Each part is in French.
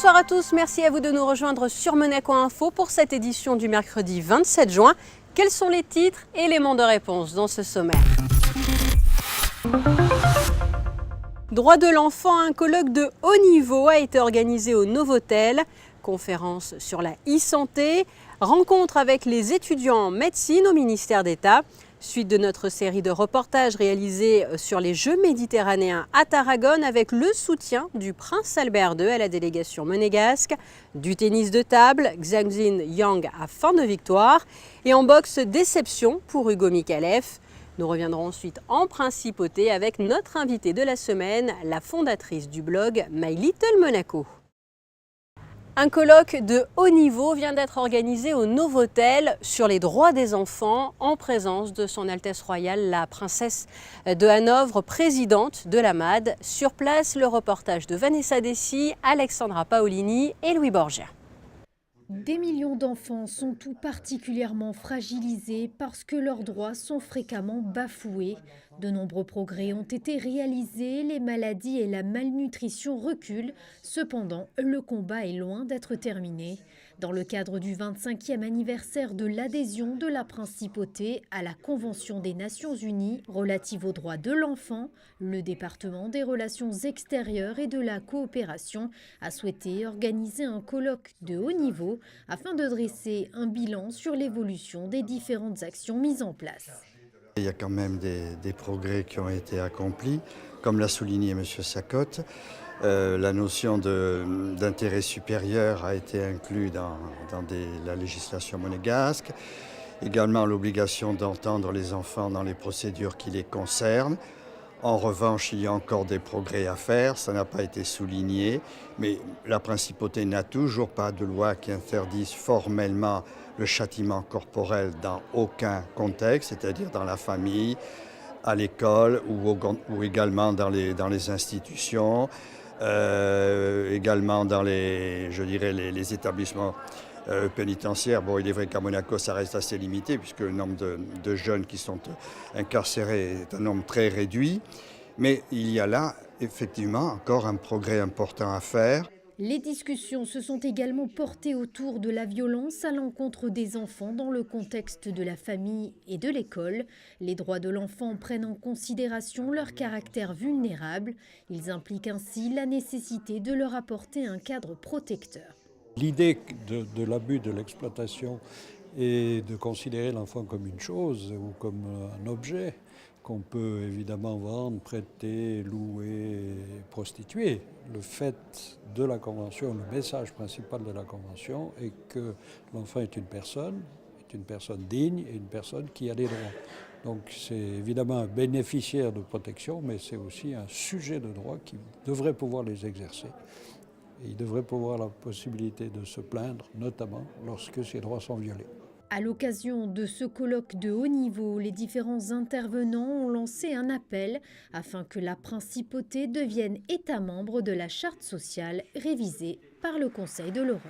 Bonsoir à tous, merci à vous de nous rejoindre sur Monaco Info pour cette édition du mercredi 27 juin. Quels sont les titres et éléments de réponse dans ce sommaire? Droits de l'enfant, un colloque de haut niveau a été organisé au Novotel. Conférence sur la e-santé, rencontre avec les étudiants en médecine au ministère d'État. Suite de notre série de reportages réalisés sur les Jeux méditerranéens à Tarragone avec le soutien du prince Albert II à la délégation monégasque. Du tennis de table, Xiaoxin Yang a fin de victoire. Et en boxe, déception pour Hugo Micallef. Nous reviendrons ensuite en principauté avec notre invitée de la semaine, la fondatrice du blog My Little Monaco. Un colloque de haut niveau vient d'être organisé au Novotel sur les droits des enfants en présence de son Altesse Royale, la princesse de Hanovre, présidente de la MAD. Sur place, le reportage de Vanessa Dessy, Alexandra Paolini et Louis Borgia. Des millions d'enfants sont tout particulièrement fragilisés parce que leurs droits sont fréquemment bafoués. De nombreux progrès ont été réalisés, les maladies et la malnutrition reculent. Cependant, le combat est loin d'être terminé. Dans le cadre du 25e anniversaire de l'adhésion de la principauté à la Convention des Nations Unies relative aux droits de l'enfant, le département des relations extérieures et de la coopération a souhaité organiser un colloque de haut niveau afin de dresser un bilan sur l'évolution des différentes actions mises en place. Il y a quand même des progrès qui ont été accomplis, comme l'a souligné M. Sacotte. La notion d'intérêt supérieur a été inclue dans la législation monégasque. Également l'obligation d'entendre les enfants dans les procédures qui les concernent. En revanche, il y a encore des progrès à faire, ça n'a pas été souligné, mais la principauté n'a toujours pas de loi qui interdise formellement le châtiment corporel dans aucun contexte, c'est-à-dire dans la famille, à l'école ou également dans les institutions, également dans les établissements pénitentiaires. Bon, il est vrai qu'à Monaco, ça reste assez limité puisque le nombre de jeunes qui sont incarcérés est un nombre très réduit. Mais il y a là, effectivement, encore un progrès important à faire. Les discussions se sont également portées autour de la violence à l'encontre des enfants dans le contexte de la famille et de l'école. Les droits de l'enfant prennent en considération leur caractère vulnérable. Ils impliquent ainsi la nécessité de leur apporter un cadre protecteur. L'idée de l'abus, de l'exploitation est de considérer l'enfant comme une chose ou comme un objet qu'on peut évidemment vendre, prêter, louer, prostituer. Le fait de la Convention, le message principal de la Convention est que l'enfant est une personne digne et une personne qui a des droits. Donc c'est évidemment un bénéficiaire de protection, mais c'est aussi un sujet de droit qui devrait pouvoir les exercer. Et il devrait pouvoir la possibilité de se plaindre, notamment lorsque ses droits sont violés. À l'occasion de ce colloque de haut niveau, les différents intervenants ont lancé un appel afin que la principauté devienne État membre de la Charte sociale révisée par le Conseil de l'Europe.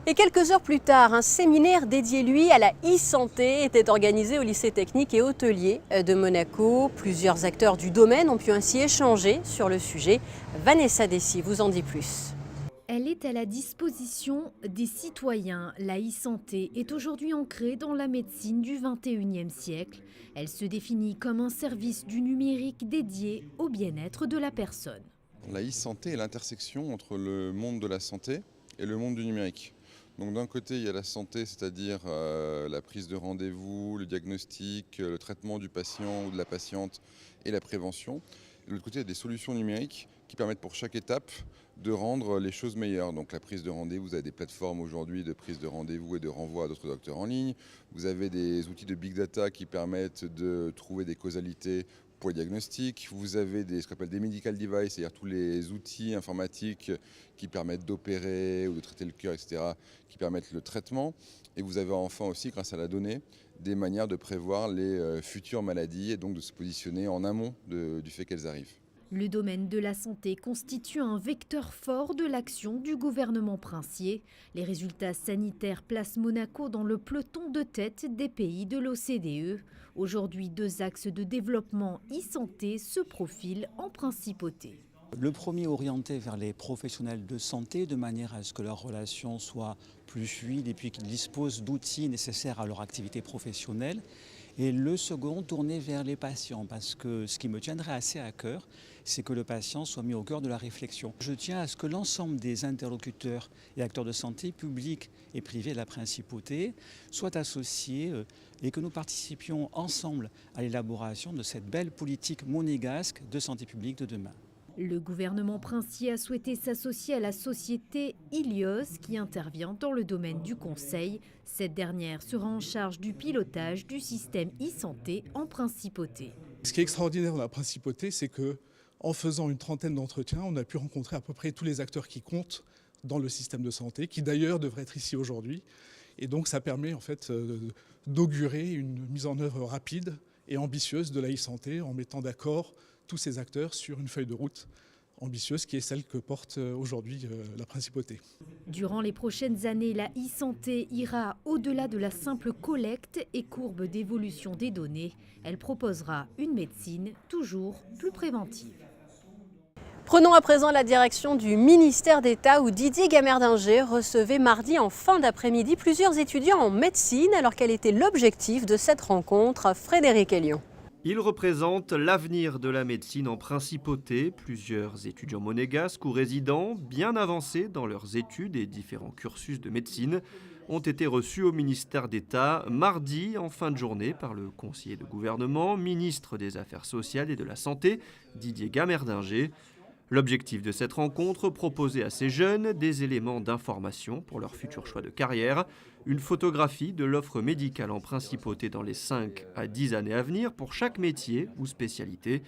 Et quelques heures plus tard, un séminaire dédié, lui, à la e-santé était organisé au lycée technique et hôtelier de Monaco. Plusieurs acteurs du domaine ont pu ainsi échanger sur le sujet. Vanessa Dessy vous en dit plus. Elle est à la disposition des citoyens. La e-santé est aujourd'hui ancrée dans la médecine du XXIe siècle. Elle se définit comme un service du numérique dédié au bien-être de la personne. La e-santé est l'intersection entre le monde de la santé et le monde du numérique. Donc d'un côté, il y a la santé, c'est-à-dire la prise de rendez-vous, le diagnostic, le traitement du patient ou de la patiente et la prévention. De l'autre côté, il y a des solutions numériques qui permettent pour chaque étape de rendre les choses meilleures. Donc la prise de rendez-vous, vous avez des plateformes aujourd'hui de prise de rendez-vous et de renvoi à d'autres docteurs en ligne. Vous avez des outils de big data qui permettent de trouver des causalités pour les diagnostics. Vous avez ce qu'on appelle des medical devices, c'est-à-dire tous les outils informatiques qui permettent d'opérer ou de traiter le cœur, etc., qui permettent le traitement. Et vous avez enfin aussi, grâce à la donnée, des manières de prévoir les futures maladies et donc de se positionner en amont du fait qu'elles arrivent. Le domaine de la santé constitue un vecteur fort de l'action du gouvernement princier. Les résultats sanitaires placent Monaco dans le peloton de tête des pays de l'OCDE. Aujourd'hui, 2 axes de développement e-santé se profilent en principauté. Le premier orienté vers les professionnels de santé de manière à ce que leur relation soit plus fluide et puis qu'ils disposent d'outils nécessaires à leur activité professionnelle. Et le second tourné vers les patients parce que ce qui me tiendrait assez à cœur, c'est que le patient soit mis au cœur de la réflexion. Je tiens à ce que l'ensemble des interlocuteurs et acteurs de santé, publics et privés de la principauté, soient associés et que nous participions ensemble à l'élaboration de cette belle politique monégasque de santé publique de demain. Le gouvernement princier a souhaité s'associer à la société Ilios qui intervient dans le domaine du conseil. Cette dernière sera en charge du pilotage du système e-santé en principauté. Ce qui est extraordinaire dans la principauté, c'est qu'en faisant une trentaine d'entretiens, on a pu rencontrer à peu près tous les acteurs qui comptent dans le système de santé, qui d'ailleurs devraient être ici aujourd'hui. Et donc ça permet en fait d'augurer une mise en œuvre rapide et ambitieuse de la e-santé en mettant d'accord tous ces acteurs sur une feuille de route ambitieuse qui est celle que porte aujourd'hui la principauté. Durant les prochaines années, la e-santé ira au-delà de la simple collecte et courbe d'évolution des données. Elle proposera une médecine toujours plus préventive. Prenons à présent la direction du ministère d'État où Didier Gamerdinger recevait mardi en fin d'après-midi plusieurs étudiants en médecine alors quel était l'objectif de cette rencontre. Frédéric Elion. Il représente l'avenir de la médecine en principauté. Plusieurs étudiants monégasques ou résidents, bien avancés dans leurs études et différents cursus de médecine, ont été reçus au ministère d'État mardi en fin de journée par le conseiller de gouvernement, ministre des Affaires sociales et de la Santé, Didier Gamerdinger. L'objectif de cette rencontre, proposer à ces jeunes des éléments d'information pour leur futur choix de carrière, une photographie de l'offre médicale en principauté dans les 5 à 10 années à venir pour chaque métier ou spécialité,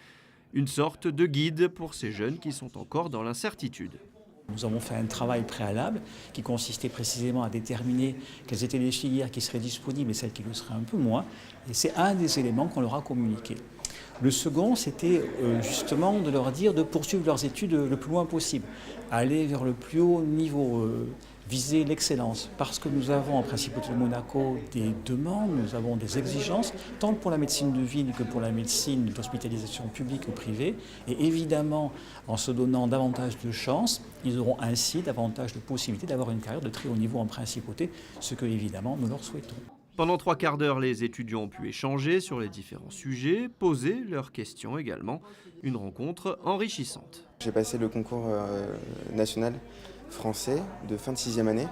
une sorte de guide pour ces jeunes qui sont encore dans l'incertitude. Nous avons fait un travail préalable qui consistait précisément à déterminer quelles étaient les filières qui seraient disponibles et celles qui le seraient un peu moins. Et c'est un des éléments qu'on leur a communiqué. Le second, c'était justement de leur dire de poursuivre leurs études le plus loin possible, aller vers le plus haut niveau, viser l'excellence. Parce que nous avons en Principauté de Monaco des demandes, nous avons des exigences, tant pour la médecine de ville que pour la médecine d'hospitalisation publique ou privée. Et évidemment, en se donnant davantage de chances, ils auront ainsi davantage de possibilités d'avoir une carrière de très haut niveau en Principauté, ce que évidemment nous leur souhaitons. Pendant 3 quarts d'heure, les étudiants ont pu échanger sur les différents sujets, poser leurs questions également. Une rencontre enrichissante. J'ai passé le concours national français de fin de 6e année,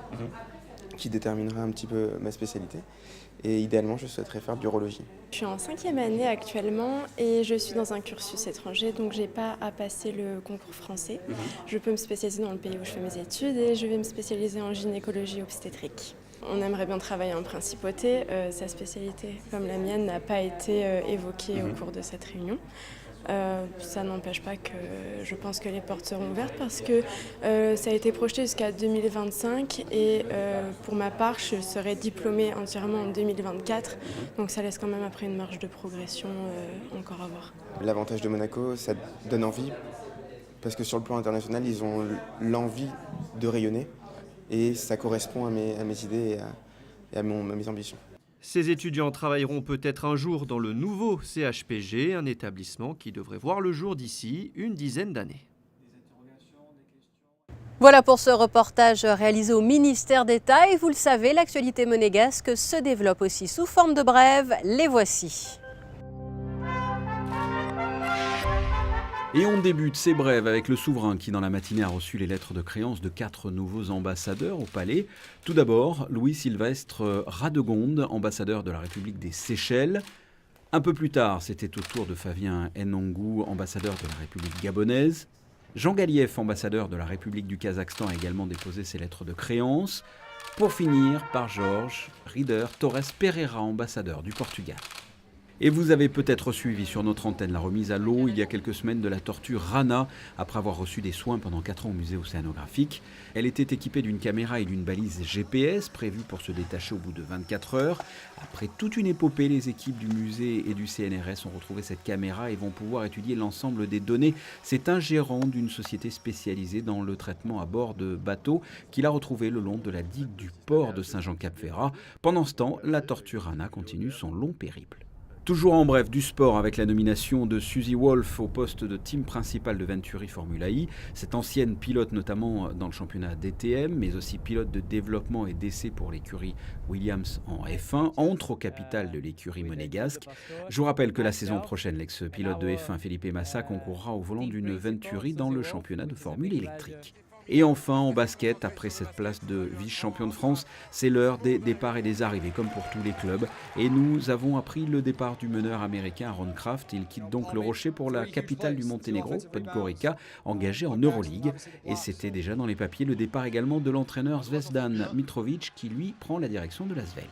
qui déterminera un petit peu ma spécialité. Et idéalement, je souhaiterais faire biologie. Je suis en 5e année actuellement et je suis dans un cursus étranger, donc je n'ai pas à passer le concours français. Je peux me spécialiser dans le pays où je fais mes études et je vais me spécialiser en gynécologie obstétrique. On aimerait bien travailler en principauté. Sa spécialité, comme la mienne, n'a pas été évoquée au cours de cette réunion. Ça n'empêche pas que je pense que les portes seront ouvertes parce que ça a été projeté jusqu'à 2025 et pour ma part, je serai diplômée entièrement en 2024. Donc ça laisse quand même après une marge de progression encore à voir. L'avantage de Monaco, ça donne envie parce que sur le plan international, ils ont l'envie de rayonner. Et ça correspond à mes idées et à mes ambitions. Ces étudiants travailleront peut-être un jour dans le nouveau CHPG, un établissement qui devrait voir le jour d'ici une dizaine d'années. Voilà pour ce reportage réalisé au ministère d'État. Et vous le savez, l'actualité monégasque se développe aussi sous forme de brèves. Les voici. Et on débute ces brèves avec le souverain qui, dans la matinée, a reçu les lettres de créance de 4 nouveaux ambassadeurs au palais. Tout d'abord, Louis-Sylvestre Radegonde, ambassadeur de la République des Seychelles. Un peu plus tard, c'était au tour de Fabien Nongo, ambassadeur de la République gabonaise. Jean Galiev, ambassadeur de la République du Kazakhstan, a également déposé ses lettres de créance. Pour finir, par Georges Rieder Torres Pereira, ambassadeur du Portugal. Et vous avez peut-être suivi sur notre antenne la remise à l'eau il y a quelques semaines de la tortue Rana, après avoir reçu des soins pendant 4 ans au musée océanographique. Elle était équipée d'une caméra et d'une balise GPS prévue pour se détacher au bout de 24 heures. Après toute une épopée, les équipes du musée et du CNRS ont retrouvé cette caméra et vont pouvoir étudier l'ensemble des données. C'est un gérant d'une société spécialisée dans le traitement à bord de bateaux qui l'a retrouvée le long de la digue du port de Saint-Jean-Cap-Ferrat. Pendant ce temps, la tortue Rana continue son long périple. Toujours en bref du sport avec la nomination de Suzy Wolff au poste de team principal de Venturi Formula I. Cette ancienne pilote notamment dans le championnat DTM, mais aussi pilote de développement et d'essai pour l'écurie Williams en F1, entre au capital de l'écurie monégasque. Je vous rappelle que la saison prochaine, l'ex-pilote de F1 Felipe Massa concourra au volant d'une Venturi dans le championnat de formule électrique. Et enfin, en basket, après cette place de vice-champion de France, c'est l'heure des départs et des arrivées, comme pour tous les clubs. Et nous avons appris le départ du meneur américain Ron Kraft. Il quitte donc le Rocher pour la capitale du Monténégro, Podgorica, engagé en Euroleague. Et c'était déjà dans les papiers le départ également de l'entraîneur Zvezdan Mitrovic, qui lui prend la direction de l'Asvel.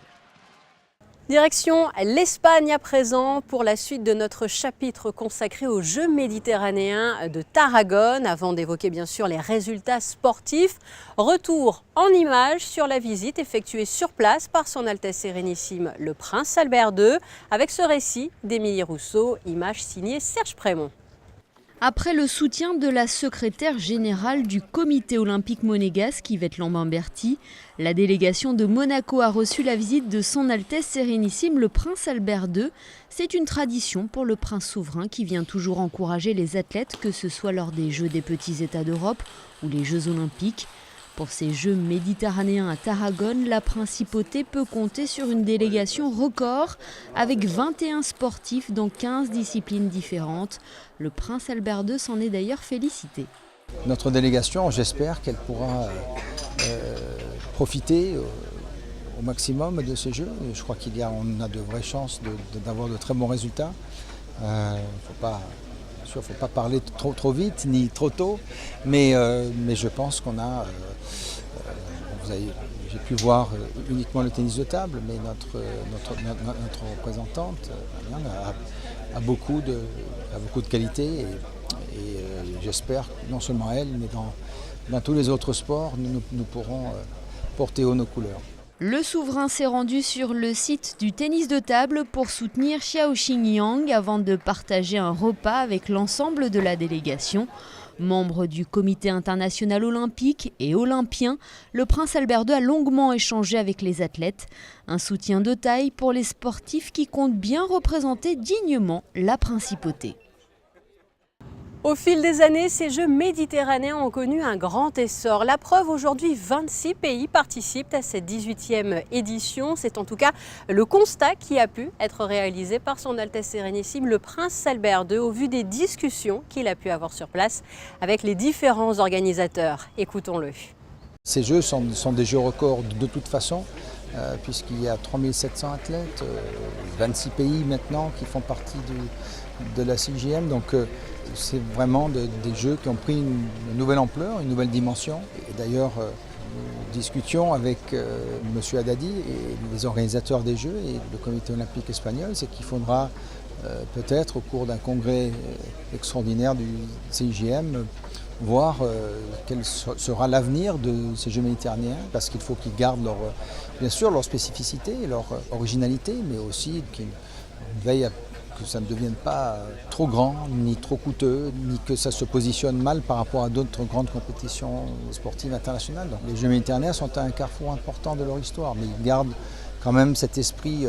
Direction l'Espagne à présent pour la suite de notre chapitre consacré aux Jeux méditerranéens de Tarragone. Avant d'évoquer bien sûr les résultats sportifs, retour en images sur la visite effectuée sur place par son Altesse Sérénissime le Prince Albert II avec ce récit d'Émilie Rousseau, image signée Serge Prémont. Après le soutien de la secrétaire générale du comité olympique monégasque, Yvette Lambin-Berty, la délégation de Monaco a reçu la visite de son Altesse Sérénissime le Prince Albert II. C'est une tradition pour le prince souverain qui vient toujours encourager les athlètes, que ce soit lors des Jeux des petits États d'Europe ou les Jeux olympiques. Pour ces Jeux méditerranéens à Tarragone, la principauté peut compter sur une délégation record avec 21 sportifs dans 15 disciplines différentes. Le prince Albert II s'en est d'ailleurs félicité. Notre délégation, j'espère qu'elle pourra profiter au maximum de ces Jeux. Je crois qu'on a de vraies chances d'avoir de très bons résultats. Il ne faut pas parler trop vite ni trop tôt, mais je pense qu'on a... J'ai pu voir uniquement le tennis de table, mais notre représentante a beaucoup de qualité et j'espère que non seulement elle, mais dans tous les autres sports, nous pourrons porter haut nos couleurs. Le souverain s'est rendu sur le site du tennis de table pour soutenir Xiaoxing Yang avant de partager un repas avec l'ensemble de la délégation. Membre du comité international olympique et olympien, le prince Albert II a longuement échangé avec les athlètes. Un soutien de taille pour les sportifs qui comptent bien représenter dignement la principauté. Au fil des années, ces Jeux méditerranéens ont connu un grand essor. La preuve, aujourd'hui, 26 pays participent à cette 18e édition. C'est en tout cas le constat qui a pu être réalisé par son Altesse Sérénissime, le Prince Albert II, au vu des discussions qu'il a pu avoir sur place avec les différents organisateurs. Écoutons-le. Ces Jeux sont des Jeux records de toute façon, puisqu'il y a 3700 athlètes, 26 pays maintenant qui font partie de la CJM. Donc, c'est vraiment des jeux qui ont pris une nouvelle ampleur, une nouvelle dimension. Et d'ailleurs, nous discutions avec M. Haddadi et les organisateurs des Jeux et le comité olympique espagnol, c'est qu'il faudra peut-être au cours d'un congrès extraordinaire du CIGM voir quel sera l'avenir de ces Jeux méditerranéens, parce qu'il faut qu'ils gardent bien sûr leur spécificité, leur originalité, mais aussi qu'ils veillent à que ça ne devienne pas trop grand, ni trop coûteux, ni que ça se positionne mal par rapport à d'autres grandes compétitions sportives internationales. Donc, les Jeux méditerranéens sont à un carrefour important de leur histoire, mais ils gardent quand même cet esprit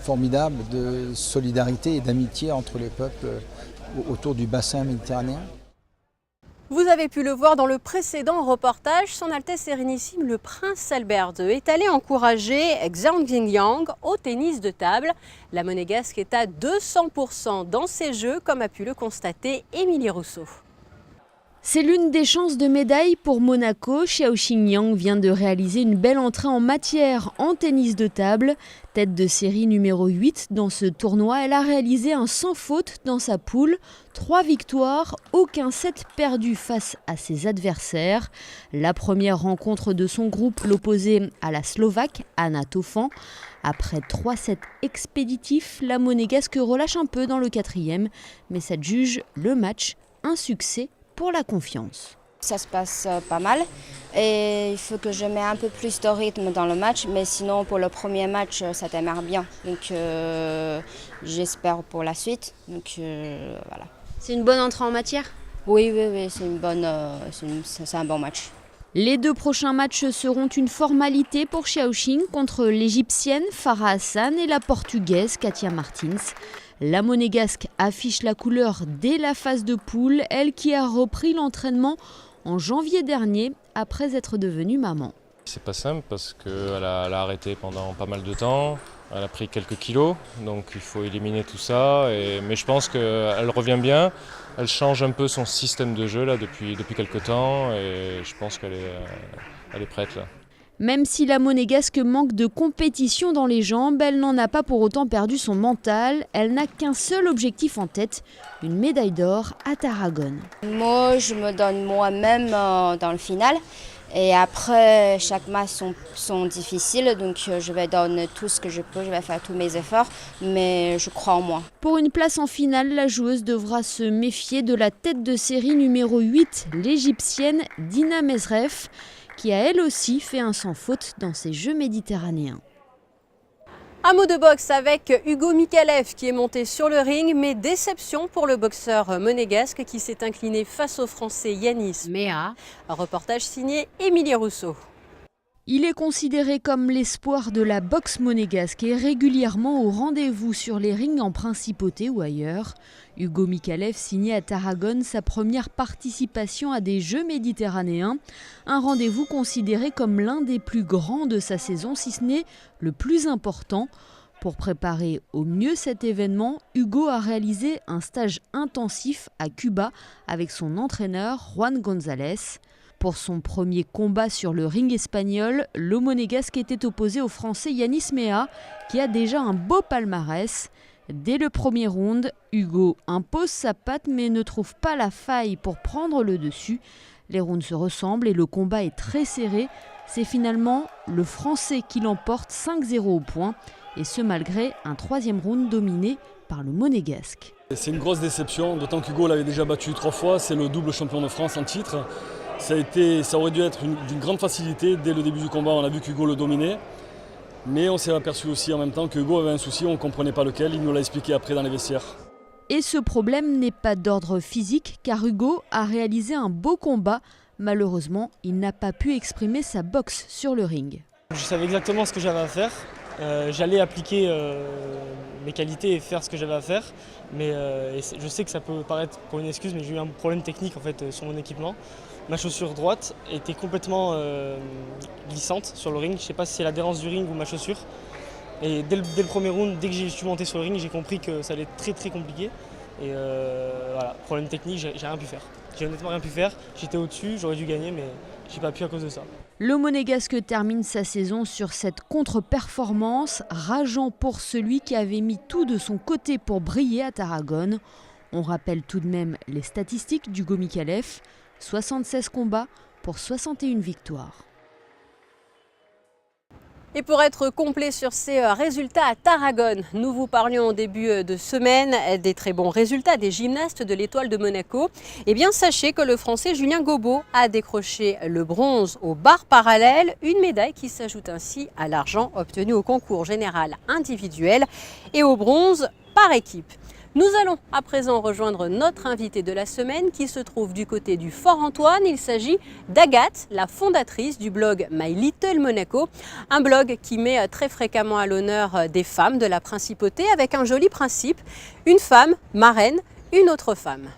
formidable de solidarité et d'amitié entre les peuples autour du bassin méditerranéen. Vous avez pu le voir dans le précédent reportage, son Altesse Sérénissime le Prince Albert II est allé encourager Xiaoxing Yang au tennis de table. La monégasque est à 200% dans ces Jeux, comme a pu le constater Émilie Rousseau. C'est l'une des chances de médaille pour Monaco. Xiaoxing Yang vient de réaliser une belle entrée en matière en tennis de table. Tête de série numéro 8 dans ce tournoi, elle a réalisé un sans faute dans sa poule. 3 victoires, aucun set perdu face à ses adversaires. La première rencontre de son groupe l'opposait à la Slovaque, Anna Tofan. Après 3 sets expéditifs, la monégasque relâche un peu dans le 4e, mais s'adjuge le match un succès pour la confiance. Ça se passe pas mal et il faut que je mette un peu plus de rythme dans le match, mais sinon pour le premier match ça démarre bien, donc j'espère pour la suite. Donc voilà. C'est une bonne entrée en matière ? Oui, c'est un bon match. Les 2 prochains matchs seront une formalité pour Shaoxing contre l'Égyptienne Farah Hassan et la Portugaise Katia Martins. La Monégasque affiche la couleur dès la phase de poule, elle qui a repris l'entraînement en janvier dernier après être devenue maman. C'est pas simple parce qu'elle a arrêté pendant pas mal de temps, elle a pris quelques kilos, donc il faut éliminer tout ça. Mais je pense qu'elle revient bien, elle change un peu son système de jeu là, depuis quelques temps et je pense qu'elle est prête là. Même si la Monégasque manque de compétition dans les jambes, elle n'en a pas pour autant perdu son mental. Elle n'a qu'un seul objectif en tête, une médaille d'or à Tarragone. Moi, je me donne moi-même dans le final. Et après, chaque match sont difficiles, donc je vais donner tout ce que je peux, je vais faire tous mes efforts, mais je crois en moi. Pour une place en finale, la joueuse devra se méfier de la tête de série numéro 8, l'Égyptienne Dina Mesref, qui a elle aussi fait un sans faute dans ces Jeux méditerranéens. Un mot de boxe avec Hugo Mikalev qui est monté sur le ring, mais déception pour le boxeur monégasque qui s'est incliné face au Français Yanis Mea. Un reportage signé Émilie Rousseau. Il est considéré comme l'espoir de la boxe monégasque et régulièrement au rendez-vous sur les rings en principauté ou ailleurs. Hugo Mikalev signait à Tarragone sa première participation à des Jeux méditerranéens. Un rendez-vous considéré comme l'un des plus grands de sa saison, si ce n'est le plus important. Pour préparer au mieux cet événement, Hugo a réalisé un stage intensif à Cuba avec son entraîneur Juan González. Pour son premier combat sur le ring espagnol, le monégasque était opposé au Français Yanis Mea, qui a déjà un beau palmarès. Dès le premier round, Hugo impose sa patte mais ne trouve pas la faille pour prendre le dessus. Les rounds se ressemblent et le combat est très serré. C'est finalement le Français qui l'emporte 5-0 au point, et ce malgré un 3e round dominé par le monégasque. C'est une grosse déception, d'autant qu'Hugo l'avait déjà battu 3 fois, c'est le double champion de France en titre. Ça aurait dû être d'une grande facilité. Dès le début du combat, on a vu qu'Hugo le dominait. Mais on s'est aperçu aussi en même temps qu'Hugo avait un souci, on ne comprenait pas lequel. Il nous l'a expliqué après dans les vestiaires. Et ce problème n'est pas d'ordre physique, car Hugo a réalisé un beau combat. Malheureusement, il n'a pas pu exprimer sa boxe sur le ring. Je savais exactement ce que j'avais à faire. J'allais appliquer mes qualités et faire ce que j'avais à faire. Mais je sais que ça peut paraître pour une excuse, mais j'ai eu un problème technique en fait, sur mon équipement. Ma chaussure droite était complètement glissante sur le ring. Je ne sais pas si c'est l'adhérence du ring ou ma chaussure. Et dès le premier round, dès que je suis monté sur le ring, j'ai compris que ça allait être très très compliqué. Et voilà, problème technique, j'ai rien pu faire. J'ai honnêtement rien pu faire. J'étais au-dessus, j'aurais dû gagner, mais j'ai pas pu à cause de ça. Le monégasque termine sa saison sur cette contre-performance, rageant pour celui qui avait mis tout de son côté pour briller à Tarragone. On rappelle tout de même les statistiques d'Hugo Mikalev. 76 combats pour 61 victoires. Et pour être complet sur ces résultats à Tarragone, nous vous parlions au début de semaine des très bons résultats des gymnastes de l'Étoile de Monaco. Eh bien, sachez que le Français Julien Gobo a décroché le bronze aux barres parallèles, une médaille qui s'ajoute ainsi à l'argent obtenu au concours général individuel et au bronze par équipe. Nous allons à présent rejoindre notre invité de la semaine qui se trouve du côté du Fort Antoine. Il s'agit d'Agathe, la fondatrice du blog My Little Monaco, un blog qui met très fréquemment à l'honneur des femmes de la principauté avec un joli principe, une femme marraine, une autre femme.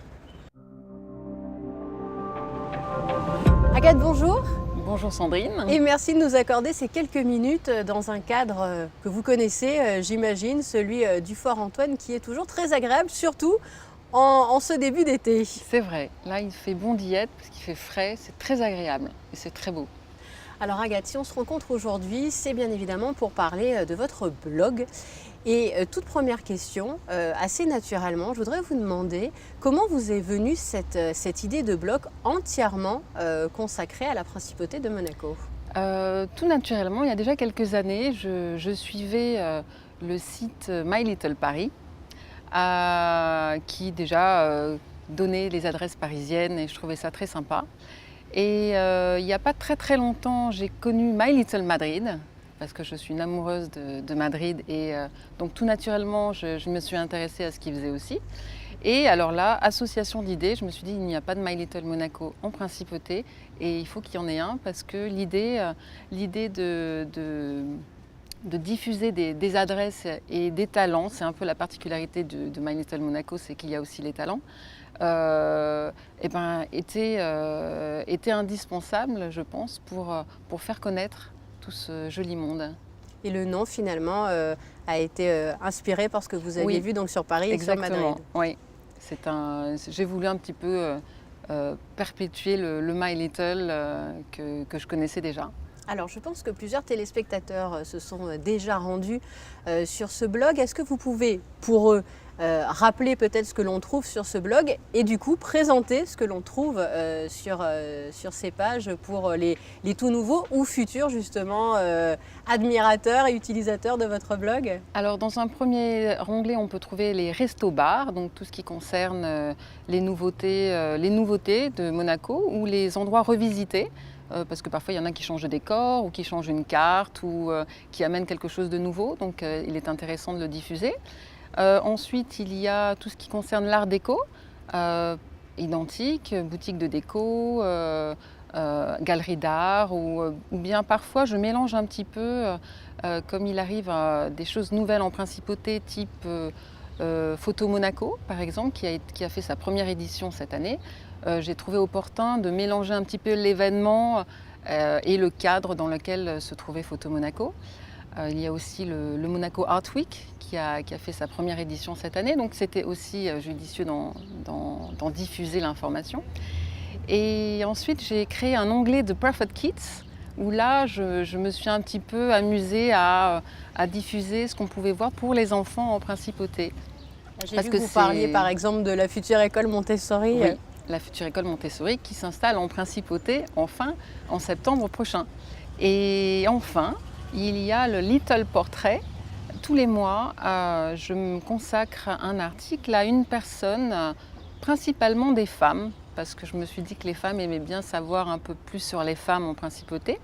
Agathe, bonjour. Bonjour Sandrine. Et merci de nous accorder ces quelques minutes dans un cadre que vous connaissez, j'imagine, celui du Fort Antoine, qui est toujours très agréable, surtout en ce début d'été. C'est vrai, là il fait bon d'y être parce qu'il fait frais, c'est très agréable et c'est très beau. Alors Agathe, si on se rencontre aujourd'hui, c'est bien évidemment pour parler de votre blog. Et toute première question, assez naturellement, je voudrais vous demander comment vous est venue cette idée de blog entièrement consacrée à la principauté de Monaco. Tout naturellement, il y a déjà quelques années, je suivais le site My Little Paris, qui déjà donnait les adresses parisiennes et je trouvais ça très sympa. Et il n'y a pas très longtemps, j'ai connu My Little Madrid, parce que je suis une amoureuse de Madrid et donc tout naturellement je me suis intéressée à ce qu'ils faisaient aussi. Et alors là, association d'idées, je me suis dit, il n'y a pas de My Little Monaco en principauté et il faut qu'il y en ait un parce que l'idée de diffuser des adresses et des talents, c'est un peu la particularité de My Little Monaco, c'est qu'il y a aussi les talents, était indispensable, je pense, pour faire connaître tout ce joli monde. Et le nom, finalement, a été inspiré par ce que vous aviez vu donc, sur Paris et sur Madrid. Oui. J'ai voulu un petit peu perpétuer le My Little que je connaissais déjà. Alors, je pense que plusieurs téléspectateurs se sont déjà rendus sur ce blog. Est-ce que vous pouvez, pour eux, rappeler peut-être ce que l'on trouve sur ce blog et du coup présenter ce que l'on trouve sur ces pages pour les tout nouveaux ou futurs justement admirateurs et utilisateurs de votre blog? Alors dans un premier onglet, on peut trouver les restos-bars, donc tout ce qui concerne les nouveautés de Monaco ou les endroits revisités. Parce que parfois il y en a qui changent de décor ou qui changent une carte ou qui amènent quelque chose de nouveau, donc il est intéressant de le diffuser. Ensuite, il y a tout ce qui concerne l'art déco, identique, boutique de déco, galerie d'art, ou bien parfois je mélange un petit peu, comme il arrive à des choses nouvelles en principauté, type Photo Monaco, par exemple, qui a fait sa première édition cette année. J'ai trouvé opportun de mélanger un petit peu l'événement et le cadre dans lequel se trouvait Photo Monaco. Il y a aussi le Monaco Art Week qui a fait sa première édition cette année, donc c'était aussi judicieux d'en diffuser l'information. Et ensuite, j'ai créé un onglet de Perfect Kids où là, je me suis un petit peu amusée à diffuser ce qu'on pouvait voir pour les enfants en principauté. J'ai vu que vous parliez par exemple de la future école Montessori. Oui, la future école Montessori qui s'installe en principauté enfin en septembre prochain. Et enfin, il y a le Little Portrait. Tous les mois, je me consacre un article à une personne, principalement des femmes, parce que je me suis dit que les femmes aimaient bien savoir un peu plus sur les femmes en principauté.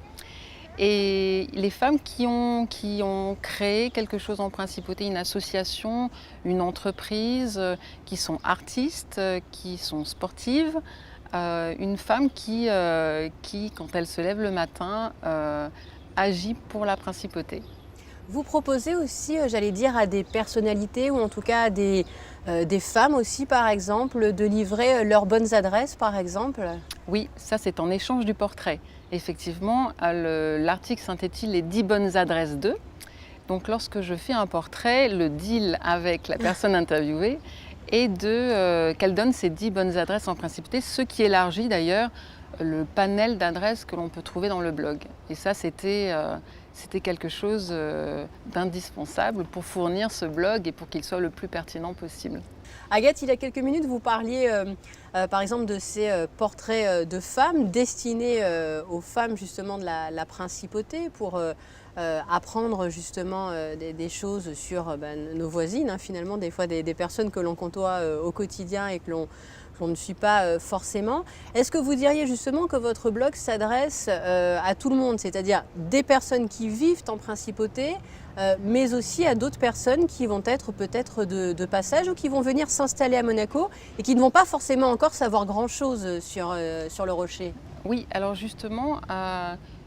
Et les femmes qui ont créé quelque chose en principauté, une association, une entreprise, qui sont artistes, qui sont sportives, une femme qui, quand elle se lève le matin, agit pour la principauté. Vous proposez aussi, j'allais dire, à des personnalités ou en tout cas à des femmes aussi, par exemple, de livrer leurs bonnes adresses, par exemple? Oui, ça c'est en échange du portrait. Effectivement, l'article s'intitule « Les 10 bonnes adresses d'eux ». Donc lorsque je fais un portrait, le deal avec la personne interviewée est qu'elle donne ces 10 bonnes adresses en principauté, ce qui élargit d'ailleurs le panel d'adresses que l'on peut trouver dans le blog. Et ça, c'était quelque chose d'indispensable pour fournir ce blog et pour qu'il soit le plus pertinent possible. Agathe, il y a quelques minutes, vous parliez par exemple de ces portraits de femmes destinés aux femmes justement de la principauté pour apprendre justement des choses sur nos voisines, finalement, des fois des personnes que l'on côtoie au quotidien et que l'on ne suit pas forcément. Est-ce que vous diriez justement que votre blog s'adresse à tout le monde, c'est-à-dire des personnes qui vivent en principauté, mais aussi à d'autres personnes qui vont être peut-être de passage ou qui vont venir s'installer à Monaco et qui ne vont pas forcément encore savoir grand-chose sur le Rocher? Oui, alors justement,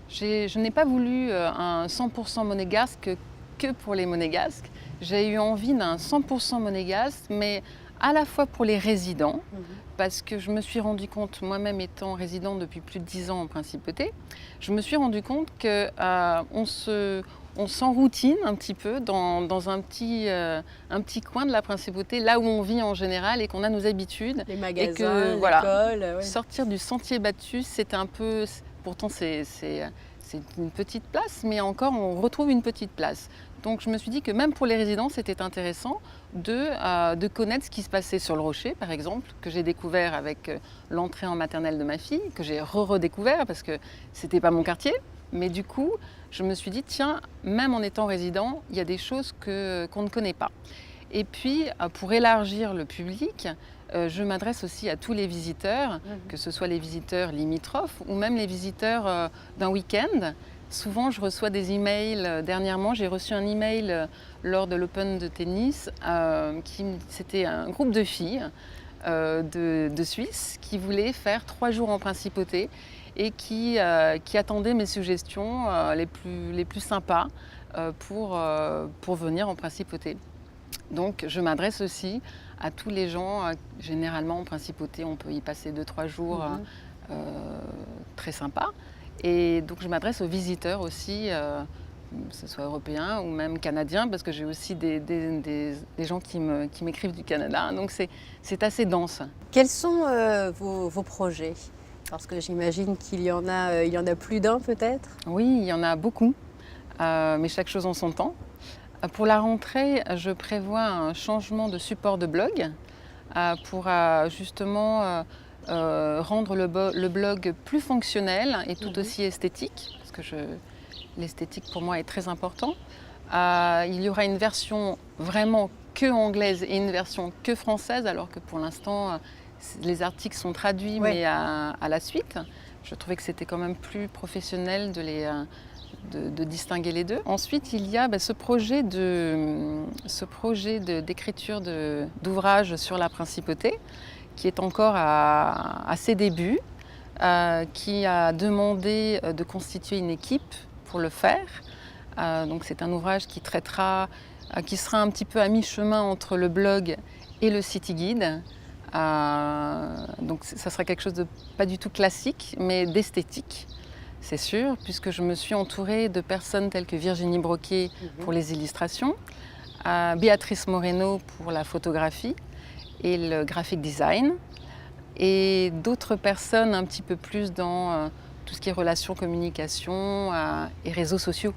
je n'ai pas voulu un 100% monégasque que pour les monégasques. J'ai eu envie d'un 100% monégasque, mais à la fois pour les résidents, parce que je me suis rendu compte, moi-même étant résidente depuis plus de 10 ans en principauté, je me suis rendu compte qu'on s'enroutine un petit peu dans un petit coin de la principauté, là où on vit en général et qu'on a nos habitudes. Les magasins, et que, voilà, l'école. Oui. Sortir du sentier battu, c'est un peu... Pourtant, c'est une petite place, mais encore, on retrouve une petite place. Donc je me suis dit que même pour les résidents, c'était intéressant de connaître ce qui se passait sur le Rocher, par exemple, que j'ai découvert avec l'entrée en maternelle de ma fille, que j'ai redécouvert parce que c'était pas mon quartier. Mais du coup, je me suis dit, tiens, même en étant résident, il y a des choses qu'on ne connaît pas. Et puis, pour élargir le public, je m'adresse aussi à tous les visiteurs, que ce soit les visiteurs limitrophes ou même les visiteurs d'un week-end. souvent je reçois des emails. Dernièrement, j'ai reçu un email lors de l'Open de tennis. C'était un groupe de filles de Suisse qui voulaient faire 3 jours en principauté et qui attendaient mes suggestions les plus sympas pour venir en principauté. Donc je m'adresse aussi à tous les gens. Généralement en principauté, on peut y passer 2-3 jours très sympas. Et donc je m'adresse aux visiteurs aussi, que ce soit européens ou même canadiens, parce que j'ai aussi des gens qui m'écrivent du Canada. Donc c'est assez dense. Quels sont vos projets? Parce que j'imagine qu'il y en a plus d'un peut-être? Oui, il y en a beaucoup, mais chaque chose en son temps. Pour la rentrée, je prévois un changement de support de blog pour justement rendre le blog plus fonctionnel et tout aussi esthétique, parce que l'esthétique pour moi est très important. Il y aura une version vraiment que anglaise et une version que française, alors que pour l'instant, les articles sont traduits, mais à la suite. Je trouvais que c'était quand même plus professionnel de distinguer les deux. Ensuite, il y a ce projet d'écriture d'ouvrages sur la principauté, qui est encore à ses débuts, qui a demandé de constituer une équipe pour le faire. Donc c'est un ouvrage qui sera un petit peu à mi-chemin entre le blog et le city guide. Donc ça sera quelque chose de pas du tout classique, mais d'esthétique, c'est sûr, puisque je me suis entourée de personnes telles que Virginie Broquet pour les illustrations, Béatrice Moreno pour la photographie et le graphic design, et d'autres personnes un petit peu plus dans tout ce qui est relations, communication et réseaux sociaux.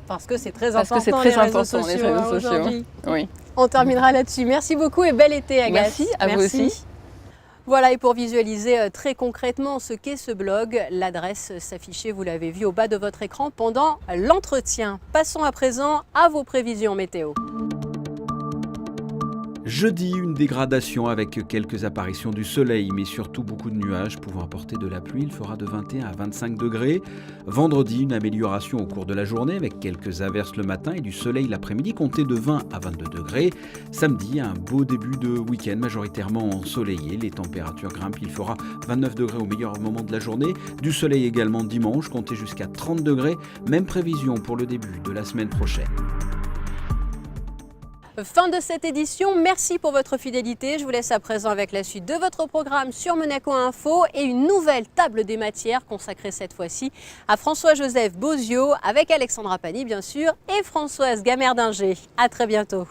Parce que c'est très important, les réseaux sociaux aujourd'hui. Oui. On terminera là-dessus. Merci beaucoup et bel été, Agathe. Merci, à vous aussi. Voilà, et pour visualiser très concrètement ce qu'est ce blog, l'adresse s'affichait, vous l'avez vu, au bas de votre écran pendant l'entretien. Passons à présent à vos prévisions météo. Jeudi, une dégradation avec quelques apparitions du soleil, mais surtout beaucoup de nuages pouvant apporter de la pluie. Il fera de 21 à 25 degrés. Vendredi, une amélioration au cours de la journée avec quelques averses le matin et du soleil l'après-midi, compté de 20 à 22 degrés. Samedi, un beau début de week-end majoritairement ensoleillé. Les températures grimpent, il fera 29 degrés au meilleur moment de la journée. Du soleil également dimanche, compté jusqu'à 30 degrés. Même prévision pour le début de la semaine prochaine. Fin de cette édition, merci pour votre fidélité. Je vous laisse à présent avec la suite de votre programme sur Monaco Info et une nouvelle table des matières consacrée cette fois-ci à François-Joseph Bozio avec Alexandra Pani bien sûr et Françoise Gamerdinger. À très bientôt.